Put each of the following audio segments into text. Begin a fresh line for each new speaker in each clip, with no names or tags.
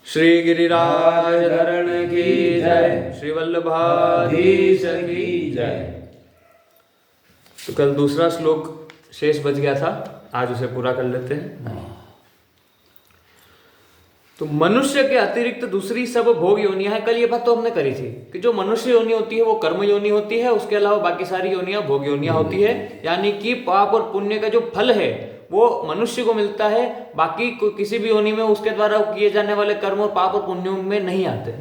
श्री गिरिराज धरण की जय, श्री वल्लभाधीश की जय। तो कल दूसरा श्लोक शेष बच गया था, आज उसे पूरा कर लेते हैं। तो मनुष्य के अतिरिक्त दूसरी सब भोग योनियां हैं। कल ये बात तो हमने करी थी कि जो मनुष्य योनि होती है वो कर्म योनि होती है, उसके अलावा बाकी सारी योनियां भोग योनियां होती है। यानी कि पाप और पुण्य का जो फल है वो मनुष्य को मिलता है, बाकी किसी भी योनि में उसके द्वारा किए जाने वाले कर्म और पाप और पुण्यों में नहीं आते।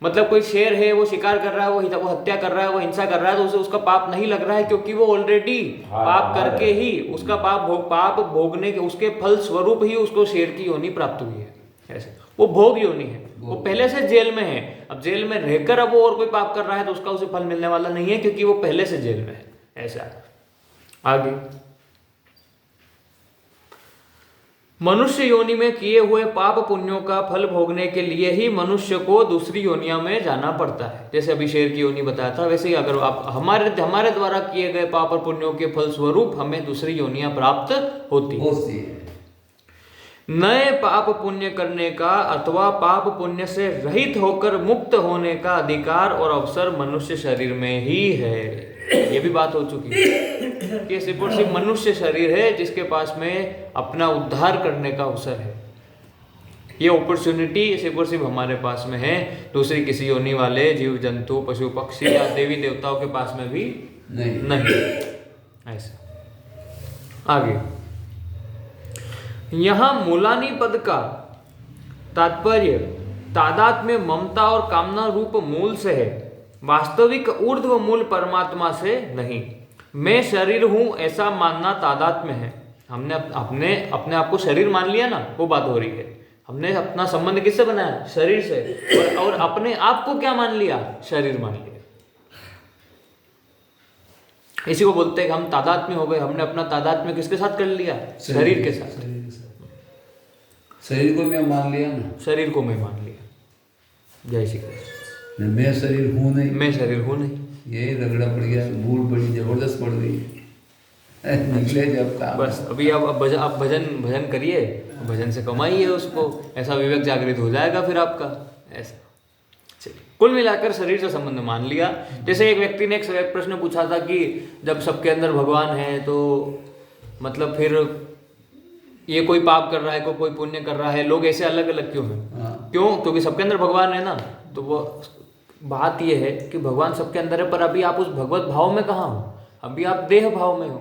मतलब कोई शेर है, वो शिकार कर रहा है, वो हत्या कर रहा है, वो हिंसा कर रहा है, तो उसे उसका पाप नहीं लग रहा है, क्योंकि वो ऑलरेडी पाप करके ही उसका पाप भोगने के उसके फल स्वरूप ही उसको शेर की योनि प्राप्त हुई है। ऐसे वो भोग योनि है, वो पहले से जेल में है। अब जेल में रहकर अब वो और कोई पाप कर रहा है तो उसका उसे फल मिलने वाला नहीं है, क्योंकि वो पहले से जेल में है। ऐसा आगे मनुष्य योनि में किए हुए पाप पुण्यों का फल भोगने के लिए ही मनुष्य को दूसरी योनियों में जाना पड़ता है। जैसे अभी शेर की योनि बताया था, वैसे ही अगर आप हमारे द्वारा किए गए पाप और पुण्यों के फल स्वरूप हमें दूसरी योनियां प्राप्त होती है। नए पाप पुण्य करने का अथवा पाप पुण्य से रहित होकर मुक्त होने का अधिकार और अवसर मनुष्य शरीर में ही है। ये भी बात हो चुकी है कि सिर्फ और सिर्फ मनुष्य शरीर है जिसके पास में अपना उद्धार करने का अवसर है। ये अपॉर्चुनिटी सिर्फ और सिर्फ हमारे पास में है, दूसरी किसी योनि वाले जीव जंतु पशु पक्षी या देवी देवताओं के पास में भी नहीं। ऐसा आगे यहां मूलानी पद का तात्पर्य तादात्म्य ममता और कामना रूप मूल से है, वास्तविक ऊर्ध्व मूल परमात्मा से नहीं। मैं शरीर हूं ऐसा मानना तादात्म्य है। हमने अपने आप को शरीर मान लिया ना, वो बात हो रही है। हमने अपना संबंध किससे बनाया? शरीर से। और अपने आप को क्या मान लिया? शरीर मान लिया। इसी को बोलते हैं कि हम तादात्म्य हो गए। हमने अपना तादात्म्य किसके साथ कर लिया? शरीर के साथ।
शरीर को मैं मान लिया ना,
शरीर को मैं मान लिया। जय श्री कृष्ण।
मैं शरीर हूँ नहीं,
मैं शरीर हूँ नहीं,
यही रगड़ा पड़ गया, भूल बड़ी जबरदस्त पड़ गई। निकले जब काम
बस अभी आप भजन करिए, भजन से कमाइए उसको, ऐसा विवेक जागृत हो जाएगा फिर आपका। ऐसा कुल मिलाकर शरीर से संबंध मान लिया। जैसे एक व्यक्ति ने एक प्रश्न पूछा था कि जब सबके अंदर भगवान है तो मतलब फिर ये कोई पाप कर रहा है, कोई पुण्य कर रहा है, लोग ऐसे अलग अलग क्यों हैं? क्यों? क्योंकि सबके अंदर भगवान है ना। तो वो बात ये है कि भगवान सबके अंदर है, पर अभी आप उस भगवत भाव में कहाँ हो? अभी आप देह भाव में हो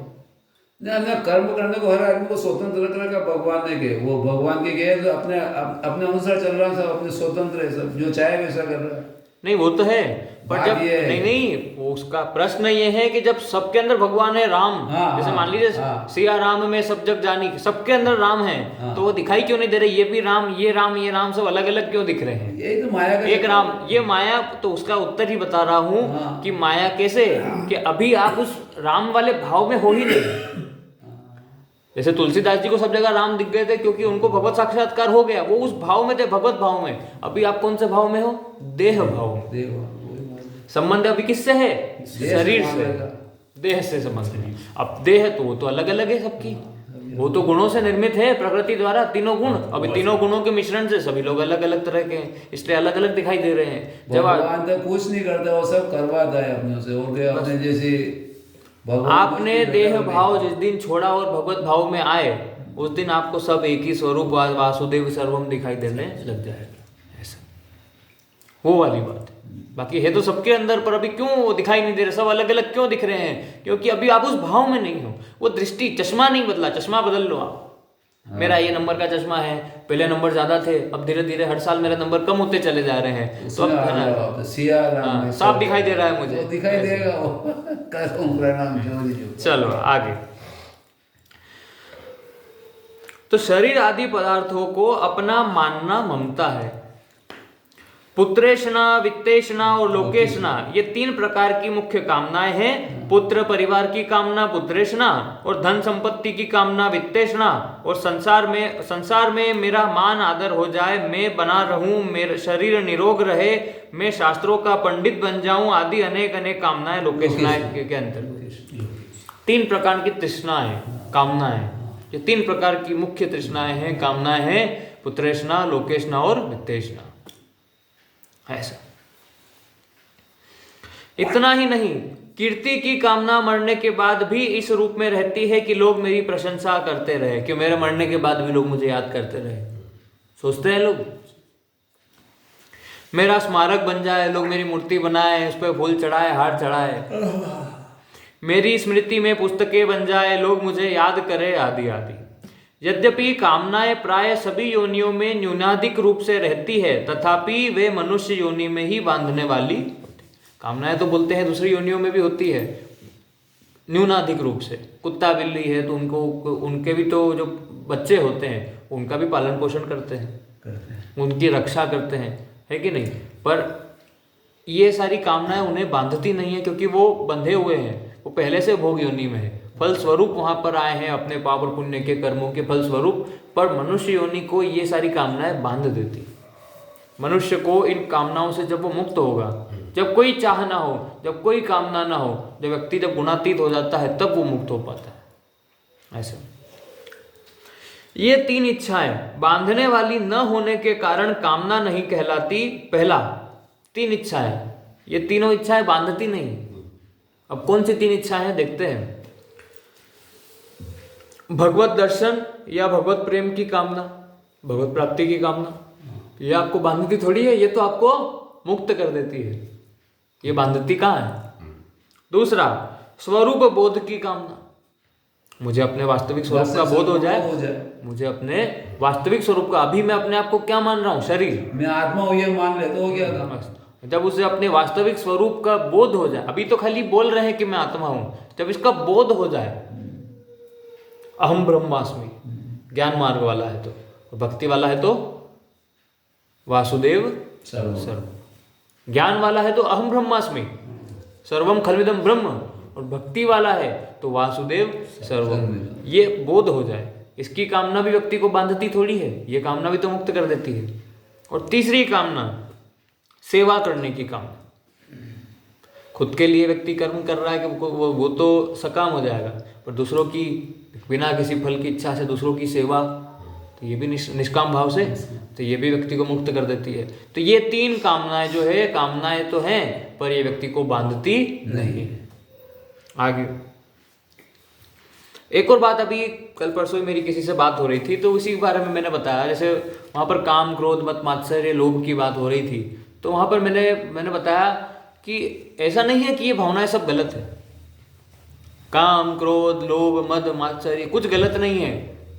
ना। कर्म करने को हर आदमी को स्वतंत्र रखने का भगवान ने के, वो भगवान के गए तो अपने अनुसार चल रहा है, सब अपने स्वतंत्र है, सब जो चाहे वैसा कर रहा है।
नहीं वो तो है, पर जब नहीं उसका प्रश्न ये है कि जब सबके अंदर भगवान है, राम, जैसे मान लीजिए सिया राम में सब जग जानी, सबके अंदर राम है, तो वो दिखाई क्यों नहीं दे रहे? ये भी राम, ये राम, ये राम, सब अलग अलग क्यों दिख रहे हैं?
यही तो माया का
एक राम, ये माया। तो उसका उत्तर ही बता रहा हूँ कि माया कैसे, कि अभी आप उस राम वाले भाव में हो ही नहीं। जैसे तुलसीदास जी को सब जगह राम दिख गए थे क्योंकि उनको भगवत साक्षात्कार हो गया, वो उस भाव में थे, भगवत भाव में। अभी आप कौन से भाव में हो? देह भाव में। संबंध अभी किससे है? शरीर से, देह से संबंध है। अब देह तो वो तो अलग अलग है सबकी, वो तो गुणों से निर्मित है प्रकृति द्वारा, तीनों गुण। अभी तीनों गुणों के मिश्रण से सभी लोग अलग अलग तरह के हैं, इसलिए अलग अलग दिखाई दे रहे हैं। जब
भगवान तो कुछ नहीं करता, वो सब करवाता है अपने से। और अपने जैसे
आपने देह भाव जिस दिन छोड़ा और भगवत भाव में आए, उस दिन आपको सब एक ही स्वरूप वासुदेव सर्वम दिखाई देने लग जाएगा। ऐसा वो वाली बात है। बाकी है तो सबके अंदर, पर अभी क्यों वो दिखाई नहीं दे रहे? सब अलग अलग क्यों दिख रहे हैं? क्योंकि अभी आप उस भाव में नहीं हो। वो दृष्टि, चश्मा नहीं बदला, चश्मा बदल लो आप। मेरा ये नंबर का चश्मा है, पहले नंबर ज्यादा थे, अब धीरे धीरे हर साल मेरे नंबर कम होते चले जा रहे हैं, तो अब साफ दिखाई दे रहा है मुझे,
दिखाई देगा।
चलो आगे। तो शरीर आदि पदार्थों को अपना मानना ममता है। पुत्रेशना, वित्तेशना और लोकेशना, ये तीन प्रकार की मुख्य कामनाएं हैं। पुत्र परिवार की कामना पुत्रेशना, और धन संपत्ति की कामना वित्तेशना, और संसार में मेरा मान आदर हो जाए, मैं बना रहूं, मेरा शरीर निरोग रहे, मैं शास्त्रों का पंडित बन जाऊं, आदि अनेक अनेक कामनाएं लोकेशना के अंतर्गत। तीन प्रकार की तृष्णाएं, कामनाएं, ये तीन प्रकार की मुख्य तृष्णाएं हैं, कामनाएं हैं पुत्रेष्णा, लोकेष्णा और वित्तेष्णा। ऐसा। इतना ही नहीं, कीर्ति की कामना मरने के बाद भी इस रूप में रहती है कि लोग मेरी प्रशंसा करते रहे, कि मेरे मरने के बाद भी लोग मुझे याद करते रहे। सोचते हैं लोग मेरा स्मारक बन जाए, लोग मेरी मूर्ति बनाए, उस पर फूल चढ़ाए, हार चढ़ाए, मेरी स्मृति में पुस्तकें बन जाए, लोग मुझे याद करें, आदि आदि। यद्यपि कामनाएं प्राय सभी योनियों में न्यूनाधिक रूप से रहती है, तथापि वे मनुष्य योनि में ही बांधने वाली। कामनाएं तो बोलते हैं दूसरी योनियों में भी होती है न्यूनाधिक रूप से। कुत्ता बिल्ली है तो उनके भी तो जो बच्चे होते हैं उनका भी पालन पोषण करते हैं, उनकी रक्षा करते हैं, है कि नहीं। पर ये सारी कामनाएं उन्हें बांधती नहीं है, क्योंकि वो बंधे हुए हैं, वो पहले से भोग योनि में है, फल स्वरूप वहां पर आए हैं अपने पाप और पुण्य के कर्मों के फल स्वरूप। पर मनुष्य योनि को ये सारी कामनाएं बांध देती। मनुष्य को इन कामनाओं से जब वो मुक्त होगा, जब कोई चाह ना हो, जब कोई कामना ना हो, जब व्यक्ति जब गुणातीत हो जाता है, तब वो मुक्त हो पाता है। ऐसा ये तीन इच्छाएं बांधने वाली न होने के कारण कामना नहीं कहलाती। पहला, तीन इच्छाएं, ये तीनों इच्छाएं बांधती नहीं। अब कौन सी तीन इच्छाएं हैं देखते हैं। भगवत दर्शन या भगवत प्रेम की कामना, भगवत प्राप्ति की कामना, ये आपको बांधती थोड़ी है, ये तो आपको मुक्त कर देती है। ये बांधती कहाँ है। दूसरा, स्वरूप बोध की कामना, मुझे अपने वास्तविक स्वरूप का बोध हो जाए, मुझे अपने वास्तविक स्वरूप का, अभी मैं अपने आप को क्या मान रहा हूँ, शरीर,
मैं आत्मा हूँ ये मान ले तो हो गया काम।
जब उसे अपने वास्तविक स्वरूप का बोध हो जाए, अभी तो खाली बोल रहे हैं कि मैं आत्मा हूं, जब इसका बोध हो जाए, अहम ब्रह्मास्मि, ज्ञान मार्ग वाला है तो, भक्ति वाला है तो वासुदेव सर्वम, ज्ञान वाला है तो अहम ब्रह्मास्मि सर्वम खल्विदम ब्रह्म, और भक्ति वाला है तो वासुदेव सर्वम, ये बोध हो जाए। इसकी कामना भी व्यक्ति को बांधती थोड़ी है, ये कामना भी तो मुक्त कर देती है। और तीसरी कामना, सेवा करने की कामना। खुद के लिए व्यक्ति कर्म कर रहा है कि वो तो सकाम हो जाएगा, पर दूसरों की बिना किसी फल की इच्छा से दूसरों की सेवा, तो ये भी निष्काम भाव से, तो ये भी व्यक्ति को मुक्त कर देती है। तो ये तीन कामनाएं जो है, कामनाएं तो हैं पर ये व्यक्ति को बांधती नहीं। आगे एक और बात, अभी कल परसों ही मेरी किसी से बात हो रही थी, तो उसी के बारे में मैंने बताया, जैसे वहाँ पर काम, क्रोध, मत, मात्सर्य, लोभ की बात हो रही थी, तो वहाँ पर मैंने बताया कि ऐसा नहीं है कि ये भावनाएं सब गलत है। काम, क्रोध, लोभ, मद, मात्सर्य कुछ गलत नहीं है।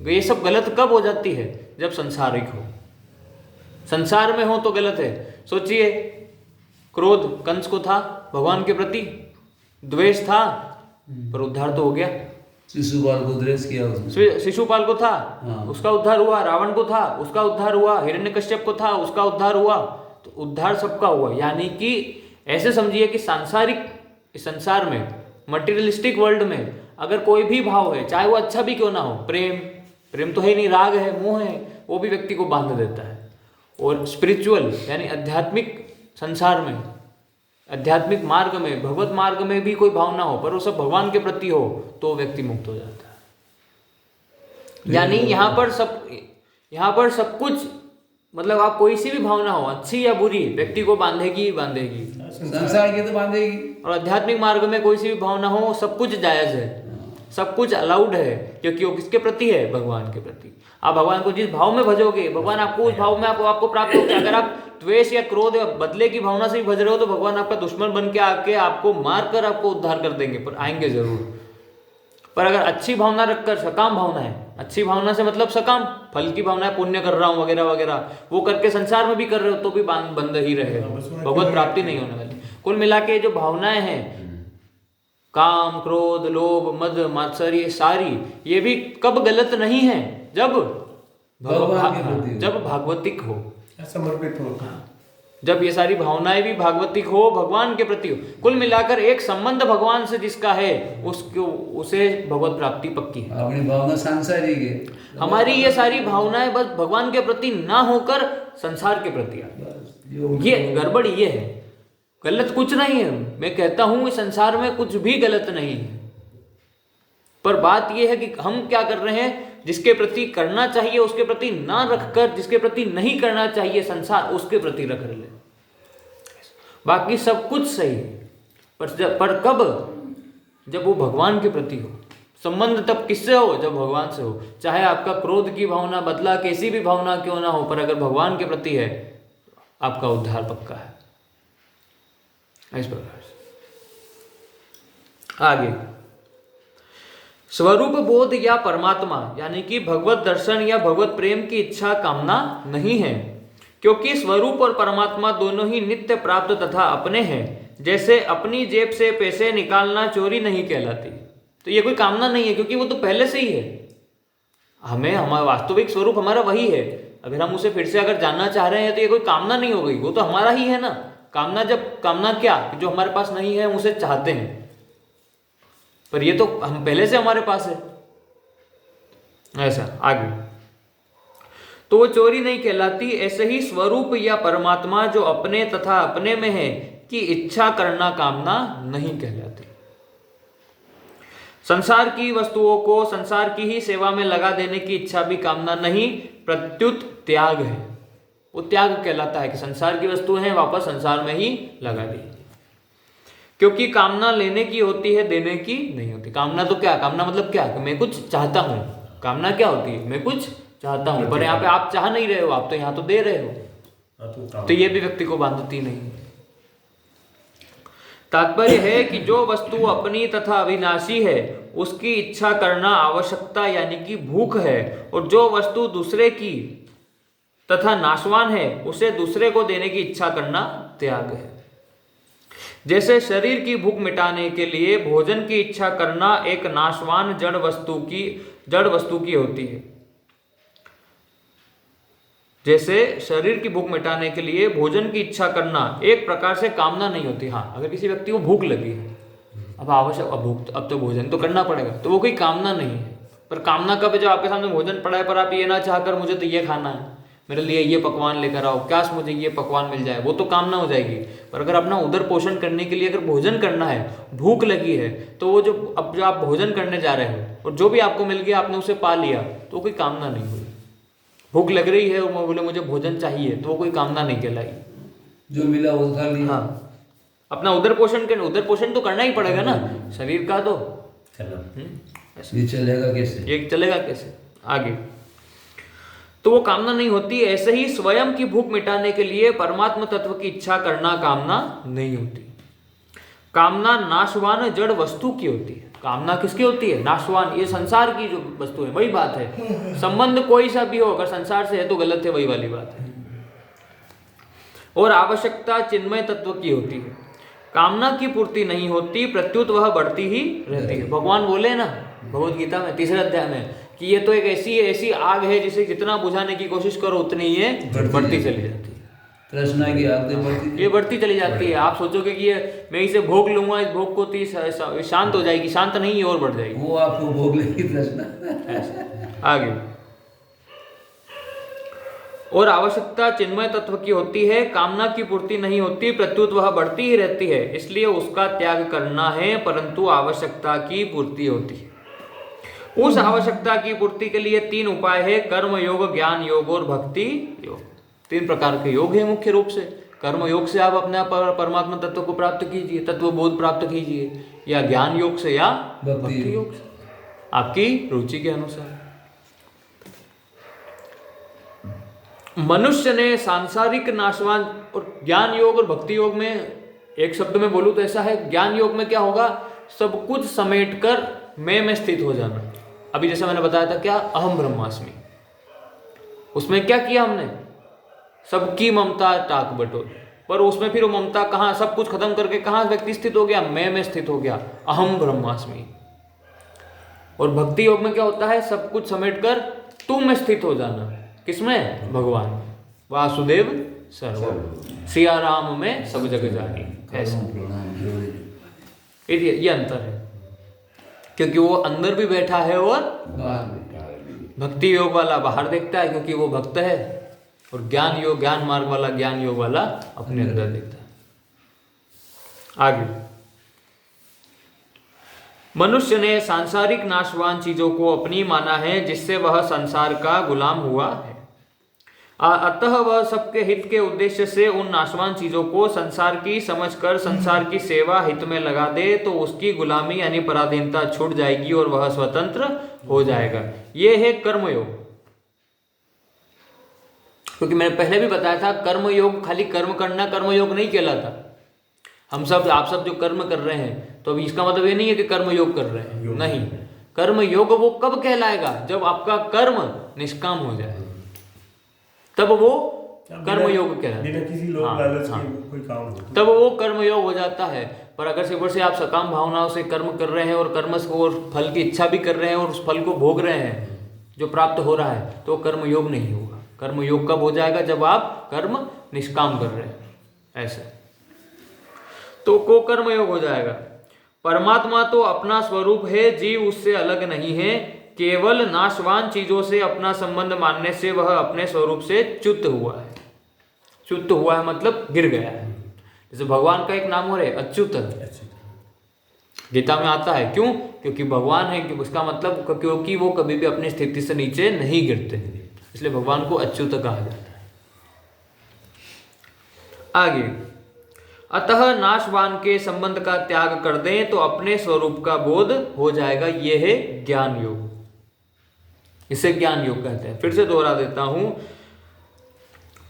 ये सब गलत कब हो जाती है, जब संसारिक हो, संसार में हो तो गलत है। सोचिए, क्रोध कंस को था भगवान के प्रति, द्वेष था, पर उद्धार तो हो गया।
शिशुपाल को द्वेष किया उसने,
शिशुपाल को था, उसका उद्धार हुआ। रावण को था, उसका उद्धार हुआ। हिरण्यकश्यप को था, उसका उद्धार हुआ। तो उद्धार सबका हुआ। यानी कि ऐसे समझिए कि सांसारिक संसार में, मटेरियलिस्टिक वर्ल्ड में अगर कोई भी भाव है, चाहे वो अच्छा भी क्यों ना हो, प्रेम तो है नहीं, राग है, मोह है, वो भी व्यक्ति को बांध देता है। और स्पिरिचुअल यानी आध्यात्मिक संसार में, आध्यात्मिक मार्ग में, भगवत मार्ग में भी कोई भावना हो, पर वो सब भगवान के प्रति हो, तो व्यक्ति मुक्त हो जाता है। यानी यहाँ पर सब कुछ, मतलब आप कोई सी भी भावना हो, अच्छी या बुरी, व्यक्ति को बांधेगी ही बांधेगी,
संसार की तो बांधेगी।
और आध्यात्मिक मार्ग में कोई सी भी भावना हो, सब कुछ जायज है, सब कुछ अलाउड है, क्योंकि वो किसके प्रति है, भगवान के प्रति। आप भगवान को जिस भाव में भजोगे, भगवान आपको उस भाव में आपको प्राप्त होगा। अगर आप द्वेष या क्रोध या बदले की भावना से भी भज रहे हो, तो भगवान आपका दुश्मन बन के आके आपको मार कर आपको उद्धार कर देंगे, पर आएंगे जरूर। पर अगर अच्छी भावना रखकर, सकाम भावना है, अच्छी भावना से मतलब सकाम फल की भावना है, पुण्य कर रहा हूँ वगैरह वगैरह, वो करके संसार में भी कर रहे हो तो भी बंद ही रहे, भगवत प्राप्ति नहीं होने वाली। कुल मिला के जो भावनाएं हैं, काम, क्रोध, लोभ, मद, मात्सर्य, सारी, ये भी कब गलत नहीं है, जब भागवतिक हो,
समर्पित हो,
जब ये सारी भावनाएं भी भागवतिक हो, भगवान के प्रति हो। कुल मिलाकर एक संबंध भगवान से जिसका है, उसे भगवत प्राप्ति पक्की है।
अपनी भावना सांसारिक है,
हमारी ये सारी भावनाएं बस भगवान के प्रति ना होकर संसार के प्रति आती, ये गड़बड़ ये है। गलत कुछ नहीं है, मैं कहता हूं इस संसार में कुछ भी गलत नहीं है, पर बात यह है कि हम क्या कर रहे हैं, जिसके प्रति करना चाहिए उसके प्रति ना रखकर जिसके प्रति नहीं करना चाहिए संसार उसके प्रति रख ले। बाकी सब कुछ सही है, पर कब? जब वो भगवान के प्रति हो। संबंध तब किससे हो? जब भगवान से हो। चाहे आपका क्रोध की भावना, बदला कैसी भी भावना क्यों ना हो, पर अगर भगवान के प्रति है आपका उद्धार पक्का है। इस प्रकार से आगे स्वरूप बोध या परमात्मा यानी कि भगवत दर्शन या भगवत प्रेम की इच्छा कामना नहीं है, क्योंकि स्वरूप और परमात्मा दोनों ही नित्य प्राप्त तथा अपने हैं। जैसे अपनी जेब से पैसे निकालना चोरी नहीं कहलाती, तो ये कोई कामना नहीं है क्योंकि वो तो पहले से ही है। हमारा वास्तविक स्वरूप हमारा वही है। अगर हम उसे फिर से अगर जानना चाह रहे हैं तो ये कोई कामना नहीं हो गई, वो तो हमारा ही है ना। कामना क्या? जो हमारे पास नहीं है हम उसे चाहते हैं, पर ये तो हम पहले से हमारे पास है। ऐसा आगे तो वो चोरी नहीं कहलाती। ऐसे ही स्वरूप या परमात्मा जो अपने तथा अपने में है की इच्छा करना कामना नहीं कहलाती। संसार की वस्तुओं को संसार की ही सेवा में लगा देने की इच्छा भी कामना नहीं, प्रत्युत त्याग है। वो त्याग कहलाता है कि संसार की वस्तु है वापस संसार में ही लगा दी, क्योंकि कामना लेने की होती है, देने की नहीं होती। कामना तो क्या? कामना मतलब क्या? कि मैं कुछ चाहता हूं। कामना क्या होती है? मैं कुछ चाहता हूं, पर यहाँ पे आप चाह नहीं रहे हो, आप तो यहाँ तो दे रहे हो, तो ये भी व्यक्ति को बांधती नहीं। तात्पर्य है कि जो वस्तु अपनी तथा अविनाशी है उसकी इच्छा करना आवश्यकता यानी कि भूख है, और जो वस्तु दूसरे की तथा नाशवान है उसे दूसरे को देने की इच्छा करना त्याग है। जैसे शरीर की भूख मिटाने के लिए भोजन की इच्छा करना एक नाशवान जड़ वस्तु की होती है। जैसे शरीर की भूख मिटाने के लिए भोजन की इच्छा करना एक प्रकार से कामना नहीं होती। हाँ, अगर किसी व्यक्ति को भूख लगी है, अब तो भोजन तो करना पड़ेगा, तो वो कोई कामना नहीं है। पर कामना कब है? जब आपके सामने भोजन पड़ा है पर आप ये ना चाहकर मुझे तो ये खाना है, मेरे लिए ये पकवान लेकर आओ, काश मुझे ये पकवान मिल जाए, वो तो कामना हो जाएगी। पर अगर अपना उदर पोषण करने के लिए अगर भोजन करना है, भूख लगी है, तो वो जो आप भोजन करने जा रहे हो और जो भी आपको मिल गया आपने उसे पा लिया, तो कोई कामना नहीं हुई। भूख लग रही है और मैं बोले मुझे भोजन चाहिए, तो वो कोई कामना नहीं कहलाई।
जो मिला वो खा लिया।
हाँ, अपना उदर पोषण तो करना ही पड़ेगा ना शरीर का, तो
ये
चलेगा कैसे आगे? तो वो कामना नहीं होती। ऐसे ही स्वयं की भूख मिटाने के लिए परमात्मा तत्व की इच्छा करना कामना नहीं होती। कामना नाशवान जड़ वस्तु की होती है। कामना किसकी होती है? नाशवान, ये संसार की जो वस्तु है, वही बात है। संबंध कोई सा भी हो, अगर संसार से है तो गलत है, वही वाली बात है। और आवश्यकता चिन्मय तत्व की होती है। कामना की पूर्ति नहीं होती, प्रत्युत वह बढ़ती ही रहती है। भगवान बोले ना भगवद गीता में 3 अध्याय में कि ये तो एक ऐसी आग है जिसे जितना बुझाने की कोशिश करो उतनी ये बढ़ती चली जाती है।
तृष्णा की आग
ये बढ़ती चली जाती है। आप सोचोगे कि ये मैं इसे भोग लूंगा, इस भोग को तो शांत हो जाएगी, शांत नहीं है और बढ़ जाएगी,
वो आपको भोग लेगी तृष्णा।
आगे और आवश्यकता चिन्मय तत्व की होती है। कामना की पूर्ति नहीं होती, प्रत्युत वह बढ़ती ही रहती है, इसलिए उसका त्याग करना है, परंतु आवश्यकता की पूर्ति होती है। उस आवश्यकता की पूर्ति के लिए 3 उपाय है, कर्म योग, ज्ञान योग और भक्ति योग। 3 प्रकार के योग है मुख्य रूप से। कर्म योग से आप अपने परमात्मा तत्व को प्राप्त कीजिए, तत्व बोध प्राप्त कीजिए, या ज्ञान योग से या भक्ति योग से, आपकी रुचि के अनुसार। मनुष्य ने सांसारिक नाशवान और ज्ञान योग और भक्ति योग में एक शब्द में बोलूं तो ऐसा है, ज्ञान योग में क्या होगा? सब कुछ समेटकर मैं में स्थित हो जाना। अभी जैसे मैंने बताया था क्या, अहम ब्रह्मास्मि, उसमें क्या किया हमने? सबकी ममता टाक बटोर, पर उसमें फिर वो ममता कहाँ, सब कुछ खत्म करके कहाँ व्यक्ति स्थित हो गया? मैं में स्थित हो गया, अहम ब्रह्मास्मि। और भक्ति योग में क्या होता है? सब कुछ समेटकर तुम में स्थित हो जाना। किसमें? भगवान। वासुदेव सर्वम, सिया राम में सब जग जानी। ऐसा ये अंतर है, क्योंकि वो अंदर भी बैठा है और भक्ति योग वाला बाहर देखता है क्योंकि वो भक्त है, और ज्ञान मार्ग वाला, ज्ञान योग वाला अपने अंदर देखता है। आगे मनुष्य ने सांसारिक नाशवान चीजों को अपनी माना है, जिससे वह संसार का गुलाम हुआ है। अतः वह सबके हित के उद्देश्य से उन नाशवान चीजों को संसार की समझकर संसार की सेवा हित में लगा दे, तो उसकी गुलामी यानी पराधीनता छूट जाएगी और वह स्वतंत्र हो जाएगा। यह है कर्मयोग। क्योंकि मैंने पहले भी बताया था, कर्मयोग खाली कर्म करना कर्मयोग नहीं कहलाता। आप सब जो कर्म कर रहे हैं, तो अभी इसका मतलब ये नहीं है कि कर्मयोग कर रहे हैं, नहीं। कर्मयोग वो कब कहलाएगा? जब आपका कर्म निष्काम हो जाए, तब वो कर्मयोग कहलाता है।
बिना किसी लोभ लालच के कोई काम हो,
तब वो कर्मयोग हो जाता है। पर अगर से ऊपर से आप सकाम भावनाओं से कर्म कर रहे हैं और कर्म से और फल की इच्छा भी कर रहे हैं और उस फल को भोग रहे हैं जो प्राप्त हो रहा है, तो कर्मयोग नहीं होगा। कर्मयोग कब हो जाएगा? जब आप कर्म निष्काम कर रहे हैं, ऐसे तो को कर्मयोग हो जाएगा। परमात्मा तो अपना स्वरूप है, जीव उससे अलग नहीं है। केवल नाशवान चीजों से अपना संबंध मानने से वह अपने स्वरूप से च्युत हुआ है। च्युत हुआ है मतलब गिर गया है। जैसे भगवान का एक नाम हो रहा है अच्युत, गीता में आता है। क्यों? क्योंकि भगवान है, कि उसका मतलब क्योंकि वो कभी भी अपनी स्थिति से नीचे नहीं गिरते, इसलिए भगवान को अच्युत कहा जाता है। आगे, अतः नाशवान के संबंध का त्याग कर दें तो अपने स्वरूप का बोध हो जाएगा। यह है ज्ञान योग, इसे ज्ञान योग कहते हैं। फिर से दोहरा देता हूं,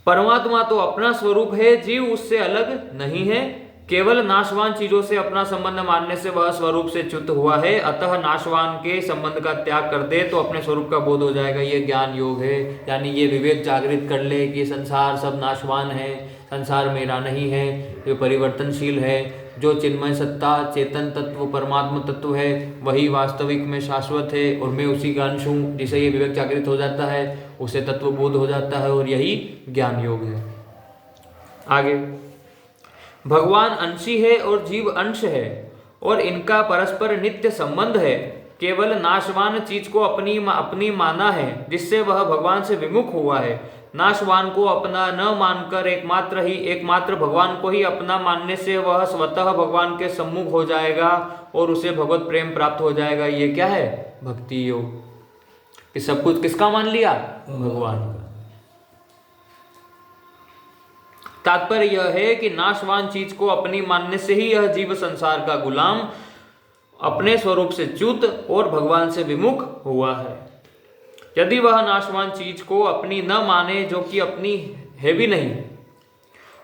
परमात्मा तो अपना स्वरूप है, जीव उससे अलग नहीं है। केवल नाशवान चीजों से अपना संबंध मानने से वह स्वरूप से च्युत हुआ है। अतः नाशवान के संबंध का त्याग कर दे तो अपने स्वरूप का बोध हो जाएगा। ये ज्ञान योग है, यानी ये विवेक जागृत कर ले कि संसार सब नाशवान है, संसार मेरा नहीं है, ये परिवर्तनशील है। जो चिन्मय सत्ता चेतन तत्व परमात्मा तत्व है, वही वास्तविक में शाश्वत है और मैं उसी का अंश हूँ। जिसे ये विवेक जागृत हो जाता है, उसे तत्व बोध हो जाता है, और यही ज्ञान योग है। आगे, भगवान अंशी है और जीव अंश है, और इनका परस्पर नित्य संबंध है। केवल नाशवान चीज को अपनी माना है, जिससे वह भगवान से विमुख हुआ है। नाशवान को अपना न मानकर एकमात्र भगवान को ही अपना मानने से वह स्वतः भगवान के सम्मुख हो जाएगा और उसे भगवत प्रेम प्राप्त हो जाएगा। ये क्या है? भक्ति योग। कि सब कुछ किसका मान लिया? भगवान का। तात्पर्य यह है कि नाशवान चीज को अपनी मानने से ही यह जीव संसार का गुलाम, अपने स्वरूप से च्युत और भगवान से विमुख हुआ है। यदि वह नाशवान चीज को अपनी न माने, जो कि अपनी है भी नहीं,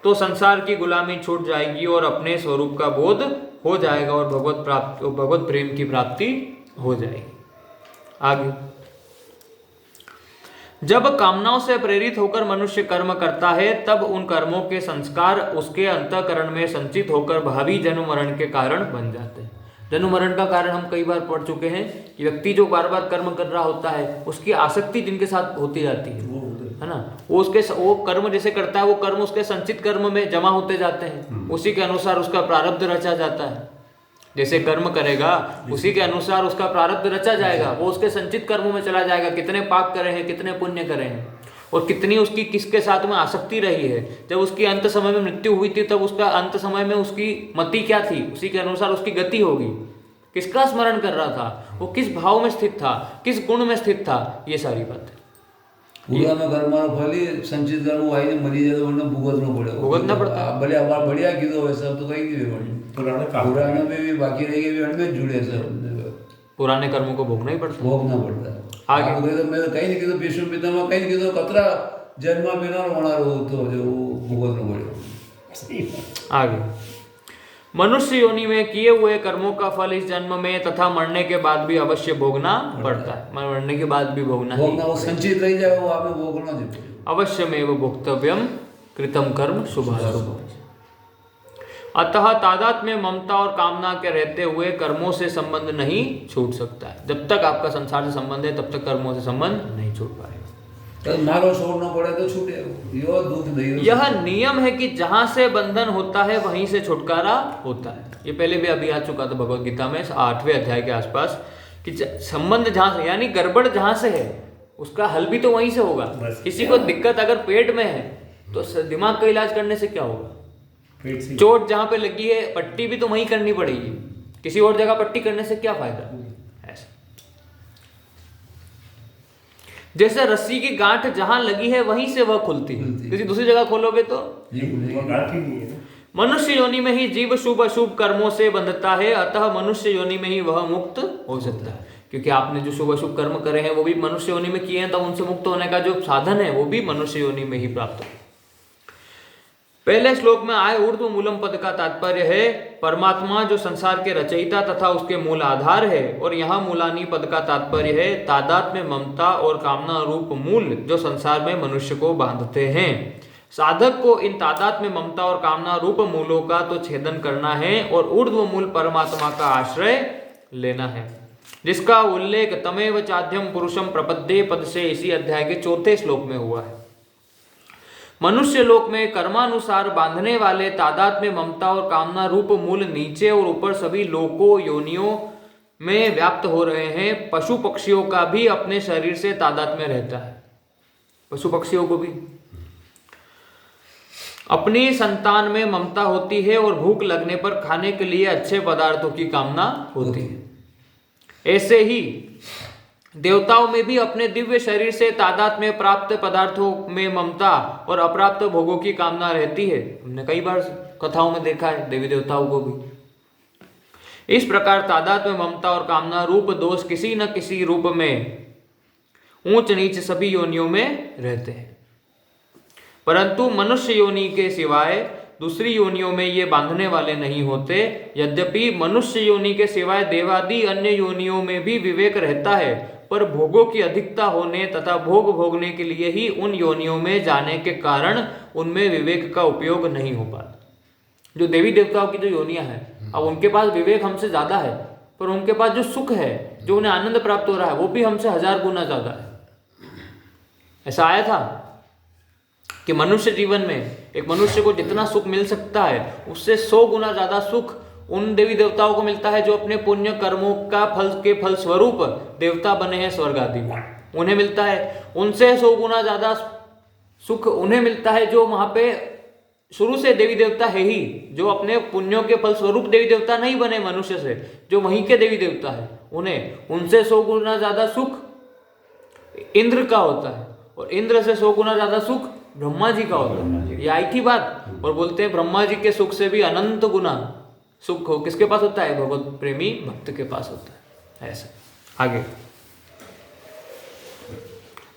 तो संसार की गुलामी छूट जाएगी और अपने स्वरूप का बोध हो जाएगा और भगवत प्रेम की प्राप्ति हो जाएगी। आगे, जब कामनाओं से प्रेरित होकर मनुष्य कर्म करता है, तब उन कर्मों के संस्कार उसके अंतःकरण में संचित होकर भावी जन्म मरण के कारण बन जाते हैं। जन्म मरण का कारण हम कई बार पढ़ चुके हैं कि व्यक्ति जो बार बार कर्म कर रहा होता है, उसकी आसक्ति जिनके साथ होती जाती है ना, वो कर्म जैसे करता है, वो कर्म उसके संचित कर्म में जमा होते जाते हैं। उसी के अनुसार उसका प्रारब्ध रचा जाता है। जैसे कर्म करेगा, उसी के अनुसार उसका प्रारब्ध रचा जाएगा, वो उसके संचित कर्मों में चला जाएगा। कितने पाप करे हैं, कितने पुण्य करे हैं, और कितनी उसकी किसके साथ में आसक्ति रही है। जब उसकी अंत समय में मृत्यु हुई थी, तब उसका अंत समय में उसकी मति क्या थी, उसी के अनुसार उसकी गति होगी। किसका स्मरण कर रहा था, वो किस भाव में स्थित था, किस गुण में स्थित था, ये सारी बात है।
पुराना कर्म फली संचित कर्म वाई मरी जाए तो भुगतना पड़ता। भले हमारा बढ़िया कीधो वैसा तो कहीं नहीं, पुराना में भी बाकी रह गए, भी जुड़े सब
पुराने कर्मों को भोगना ही पड़ता
है। आगे मैं कहीं नहीं कीधो भीष्म पितामह, कहीं नहीं कीधो कतरा जन्म बिना होना तो जो भुगतना पड़े।
आगे, मनुष्य योनि में किए हुए कर्मों का फल इस जन्म में तथा मरने के बाद भी अवश्य भोगना पड़ता है। मरने के बाद भी भोगना
वो संचित रह जाएगा, वो आपने भोगना
अवश्यमेव भोक्तव्यम कृतम कर्म शुभाशुभ। अतः तादात्म्य में ममता और कामना के रहते हुए कर्मों से संबंध नहीं छूट सकता है। जब तक आपका संसार से संबंध है, तब तक कर्मों से संबंध नहीं छूट पाएगा।
मारो छोड़ना पड़े तो छूटे।
यह नियम है कि जहां से बंधन होता है वहीं से छुटकारा होता है। ये पहले भी अभी आ चुका था भगवत गीता में 8वें अध्याय के आसपास, कि संबंध जहां से, यानी गड़बड़ जहां से है, उसका हल भी तो वहीं से होगा। किसी को दिक्कत अगर पेट में है, तो दिमाग का इलाज करने से क्या होगा? चोट जहां पे लगी है, पट्टी भी तो वहीं करनी पड़ेगी, किसी और जगह पट्टी करने से क्या फायदा, ऐसा। जैसे रस्सी की गांठ जहां लगी है वहीं से वह खुलती है, किसी दूसरी जगह खोलोगे तो
वो गांठ ही नहीं है।
मनुष्य योनि में ही जीव शुभ अशुभ कर्मों से बंधता है, अतः मनुष्य योनि में ही वह मुक्त हो सकता है। क्योंकि आपने जो शुभ अशुभ कर्म करे हैं वो भी मनुष्य योनि में किए हैं, तब उनसे मुक्त होने का जो साधन है वो भी मनुष्य योनि में ही प्राप्त हो। पहले श्लोक में आए ऊर्ध्व मूलम पद का तात्पर्य है परमात्मा जो संसार के रचयिता तथा उसके मूल आधार है, और यहाँ मूलानी पद का तात्पर्य है तादात्म्य ममता और कामना रूप मूल जो संसार में मनुष्य को बांधते हैं। साधक को इन तादात्म्य ममता और कामना रूप मूलों का तो छेदन करना है और ऊर्ध्व मूल परमात्मा का आश्रय लेना है, जिसका उल्लेख तमेव चाध्यम पुरुषम प्रपद्ये पद से इसी अध्याय के 4 श्लोक में हुआ है। मनुष्य लोक में कर्मानुसार बांधने वाले तादात्म्य ममता और कामना रूप मूल नीचे और ऊपर सभी लोकों योनियों में व्याप्त हो रहे हैं। पशु पक्षियों का भी अपने शरीर से तादात्म्य रहता है, पशु पक्षियों को भी अपनी संतान में ममता होती है और भूख लगने पर खाने के लिए अच्छे पदार्थों की कामना होती है। ऐसे ही देवताओं में भी अपने दिव्य शरीर से तादात्म्य प्राप्त पदार्थों में ममता और अप्राप्त भोगों की कामना रहती है। हमने कई बार कथाओं में देखा है देवी देवताओं को भी। इस प्रकार तादात्म्य ममता और कामना रूप दोष किसी न किसी रूप में ऊंच नीच सभी योनियों में रहते हैं, परंतु मनुष्य योनि के सिवाय दूसरी योनियों में ये बांधने वाले नहीं होते। यद्यपि मनुष्य योनि के सिवाय देवादि अन्य योनियों में भी विवेक रहता है, पर भोगों की अधिकता होने तथा भोग भोगने के लिए ही उन योनियों में जाने के कारण उनमें विवेक का उपयोग नहीं हो पाता। जो देवी देवताओं की जो योनियां हैं, अब उनके पास विवेक हमसे ज्यादा है, पर उनके पास जो सुख है, जो उन्हें आनंद प्राप्त हो रहा है, वो भी हमसे 1000 गुना ज्यादा है। ऐसा आया था कि मनुष्य जीवन में एक मनुष्य को जितना सुख मिल सकता है उससे 100 गुना ज्यादा सुख उन देवी देवताओं को मिलता है जो अपने पुण्य कर्मों का फल के फल स्वरूप देवता बने हैं स्वर्ग आदि में, उन्हें मिलता है। उनसे 100 गुना ज्यादा सुख उन्हें मिलता है जो वहां पे शुरू से देवी देवता है ही, जो अपने पुण्यों के फल स्वरूप देवी देवता नहीं बने मनुष्य से, जो वहीं के देवी देवता है, उन्हें उनसे 100 गुना ज्यादा सुख इंद्र का होता है, और इंद्र से 100 गुना ज्यादा सुख ब्रह्मा जी का होता है। ये आई थी बात। और बोलते हैं ब्रह्मा जी के सुख से भी अनंत गुना सुख हो किसके पास होता है? भगवत प्रेमी भक्त के पास होता है। ऐसा आगे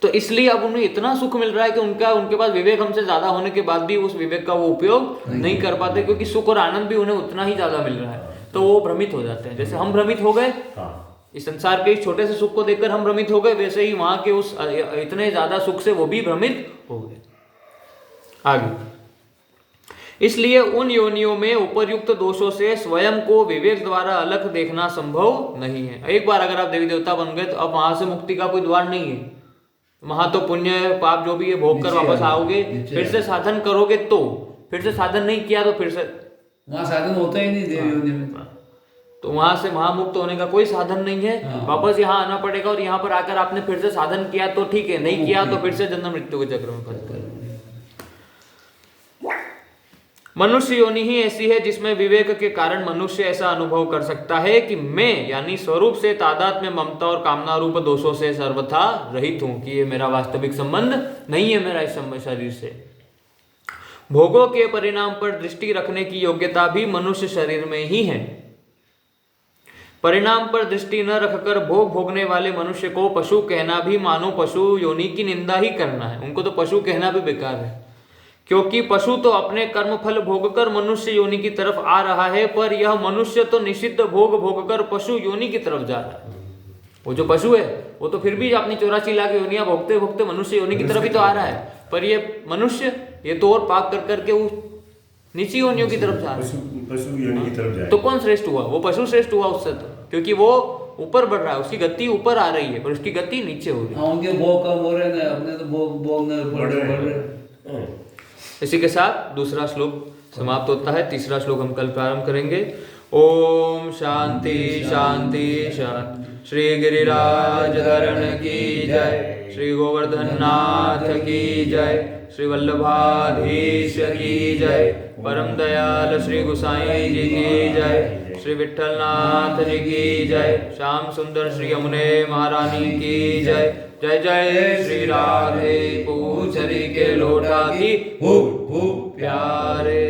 तो इसलिए अब उन्हें इतना सुख मिल रहा है कि उनके पास विवेक हमसे ज्यादा होने के बाद भी उस विवेक का वो उपयोग नहीं कर पाते, क्योंकि सुख और आनंद भी उन्हें उतना ही ज्यादा मिल रहा है, तो वो भ्रमित हो जाते हैं। जैसे हम भ्रमित हो गए इस संसार के इस छोटे से सुख को देखकर हम भ्रमित हो गए, वैसे ही वहां के उस इतने ज्यादा सुख से वो भी भ्रमित हो गए। आगे इसलिए उन योनियों में उपर्युक्त दोषों से स्वयं को विवेक द्वारा अलग देखना संभव नहीं है। एक बार अगर आप देवी देवता बन गए तो अब वहां से मुक्ति का कोई द्वार नहीं है। वहां तो पुण्य पाप जो भी है भोग कर वापस आओगे, फिर से साधन करोगे, तो फिर से साधन नहीं किया तो फिर से
वहां साधन होता ही नहीं देवी योनि में,
तो वहां से महामुक्त होने का कोई साधन नहीं है। वापस यहाँ आना पड़ेगा, और यहाँ पर आकर आपने फिर से साधन किया तो ठीक है, नहीं किया तो फिर से जन्म मृत्यु के चक्र में फंस गए। मनुष्य योनि ही ऐसी है जिसमें विवेक के कारण मनुष्य ऐसा अनुभव कर सकता है कि मैं यानी स्वरूप से तादात्म्य ममता और कामना रूप दोषों से सर्वथा रहित हूं, कि ये मेरा वास्तविक संबंध नहीं है मेरा इस शरीर से। भोगों के परिणाम पर दृष्टि रखने की योग्यता भी मनुष्य शरीर में ही है। परिणाम पर दृष्टि न रखकर भोग भोगने वाले मनुष्य को पशु कहना भी मानो पशु योनि की निंदा ही करना है। उनको तो पशु कहना भी बेकार है, क्योंकि पशु तो अपने कर्म फल भोगकर मनुष्य योनि की तरफ आ रहा है, पर यह मनुष्य तो निषिद्ध भोग भोगकर पशु योनि की तरफ जा रहा है। वो जो पशु है वो तो फिर भी अपनी 84 लाख योनियां भोगते भोगते मनुष्य योनि की तरफ ही तो आ रहा है, पर ये मनुष्य ये तो और पाप कर करके वो नीची योनियों की तरफ जा रहा है।
पशु योनि की तरफ जाए
तो कौन श्रेष्ठ हुआ? वो पशु श्रेष्ठ हुआ उससे, तो क्योंकि वो ऊपर बढ़ रहा है, उसकी गति ऊपर आ रही है, पर उसकी गति नीचे हो रही है।
उनके भोग कम हो रहे हैं, अपने तो भोग बढ़ रहे।
इसी के साथ दूसरा श्लोक समाप्त होता है। तीसरा श्लोक हम कल प्रारंभ करेंगे। ओम शांति शांति शांति। श्री गिरिराज धरण की जय, श्री गोवर्धन नाथ की जय, श्री वल्लभाधीश की जय, परम दयाल श्री गोसाई जी की जय, श्री विठलनाथ जी की जय, श्याम सुंदर श्री यमुने महारानी की जय। जय जय श्री राधे पूछरी के लोटा की, हो प्यारे।